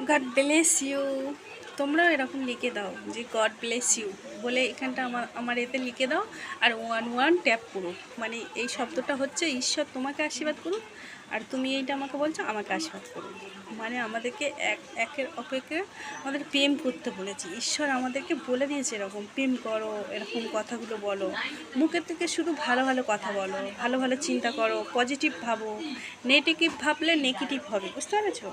God bless you. তোমরাও এরকম লিখে দাও যে গড ব্লেস ইউ বলে এখানটা আমার এতে লিখে দাও। আর 1 ট্যাপ করো, মানে এই শব্দটা হচ্ছে ঈশ্বর তোমাকে আশীর্বাদ করুক, আর তুমি এইটা আমাকে বলছো আমাকে আশীর্বাদ করুক। মানে আমাদেরকে একের অপেক্ষা আমাদের প্রেম করতে বলেছে ঈশ্বর, আমাদেরকে বলে দিয়েছে এরকম প্রেম করো, এরকম কথাগুলো বলো, মুখের থেকে শুধু ভালো ভালো কথা বলো, ভালো ভালো চিন্তা করো, পজিটিভ ভাবো। নেগেটিভ ভাবলে নেগেটিভ হবে, বুঝতে পেরেছো?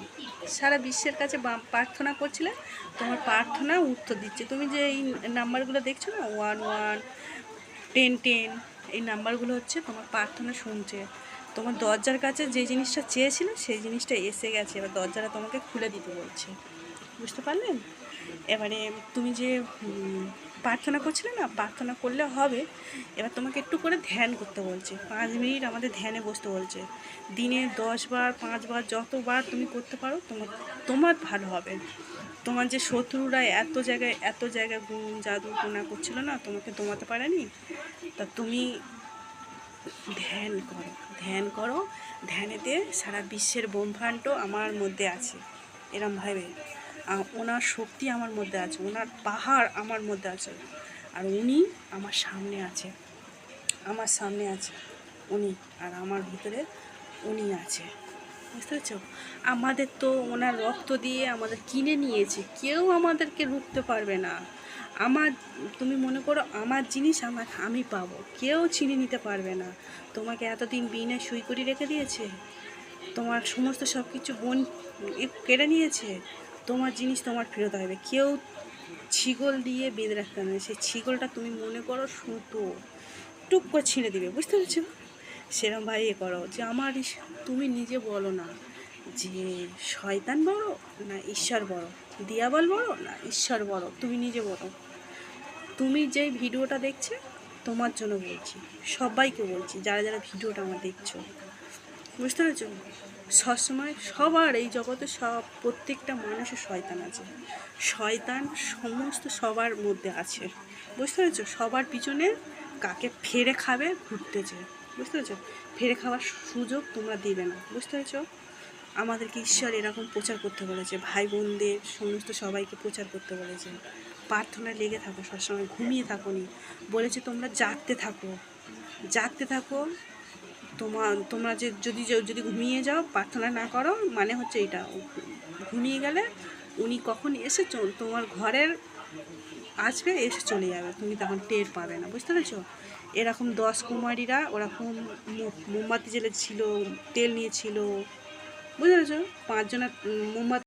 সারা বিশ্বের কাছে প্রার্থনা করছিলে, তোমার প্রার্থনা উত্তর দিচ্ছে। তুমি যে এই নাম্বারগুলো দেখছো না, 11, 10, এই নাম্বারগুলো হচ্ছে তোমার প্রার্থনা শুনছে। তোমার দরজার কাছে যে জিনিসটা চেয়েছিলে সেই জিনিসটা এসে গেছে, এবার দরজাটা তোমাকে খুলে দিতে বলছে, বুঝতে পারলেন? এবারে তুমি যে প্রার্থনা করছিলে না, প্রার্থনা করলে হবে, এবার তোমাকে একটু করে ধ্যান করতে বলছে। 5 মিনিট আমাদের ধ্যানে বসতে বলছে। দিনে 10 বার 5 বার যতবার তুমি করতে পারো তোমার ভালো হবে। তোমার যে শত্রুরা এত জায়গায় গুণ জাদু টোনা করছিল না, তোমাকে দমাতে পারেনি। তা তুমি ধ্যান করো, ধ্যান করো। ধ্যানেতে সারা বিশ্বের ব্রহ্মাণ্ড আমার মধ্যে আছে, এরম ভাবে ওনার শক্তি আমার মধ্যে আছে, ওনার পাহাড় আমার মধ্যে আছে, আর উনি আমার সামনে আছে, আমার সামনে আছে উনি, আর আমার ভিতরে উনি আছে, বুঝতে পারছো? আমাদের তো ওনার রক্ত দিয়ে আমাদের কিনে নিয়েছে, কেউ আমাদেরকে রুখতে পারবে না। আমার, তুমি মনে করো আমার জিনিস আমি পাবো, কেউ ছিনিয়ে নিতে পারবে না। তোমাকে এতদিন বিনা সই করে রেখে দিয়েছে, তোমার সমস্ত সব কিছু বোন কেড়ে নিয়েছে, তোমার জিনিস তোমার ফেরত হবে। কেউ ছিগল দিয়ে বেঁধে রাখতে হবে, সেই ছিগলটা তুমি মনে করো সুতো, টুক করে ছিঁড়ে দিবে, বুঝতে পারছো? সেরম ভাই করো যে আমার তুমি নিজে বলো না যে শয়তান বড় না ঈশ্বর বড়, দিয়াবল বড় না ঈশ্বর বড়, তুমি নিজে বলো। তুমি যে ভিডিওটা দেখছে তোমার জন্য বলছি, সবাইকে বলছি যারা যারা ভিডিওটা আমার দেখছো, বুঝতে পেরেছো? সবসময় সবার এই জগতে প্রত্যেকটা মানুষের শয়তান আছে, শয়তান সমস্ত সবার মধ্যে আছে, বুঝতে পেরেছো? সবার পিছনে কাকে ফেরে খাবে ঘুরতেছে, বুঝতে পেরেছো? ফেরে খাওয়ার সুযোগ তোমরা দেবে না, বুঝতে পেরেছো? আমাদেরকে ঈশ্বর এরকম প্রচার করতে বলেছে, ভাই বোনদের সমস্ত সবাইকে প্রচার করতে বলেছে। প্রার্থনায় লেগে থাকো, সবসময় ঘুমিয়ে থাকো নি বলেছে, তোমরা জাগতে থাকো, জাগতে থাকো। তোমরা যে যদি ঘুমিয়ে যাও, প্রার্থনা না করো, মানে হচ্ছে এটা, ঘুমিয়ে গেলে উনি কখন এসে তোমার ঘরের আসবে, এসে চলে যাবে, তুমি তখন টের পাবে না, বুঝতে পেরেছো? এরকম 10 কুমারীরা ওরকম মোমবাতি জ্বেলেছিল, তেল নিয়েছিল, বুঝতে পেরেছো? 5 জনের মোমবাতি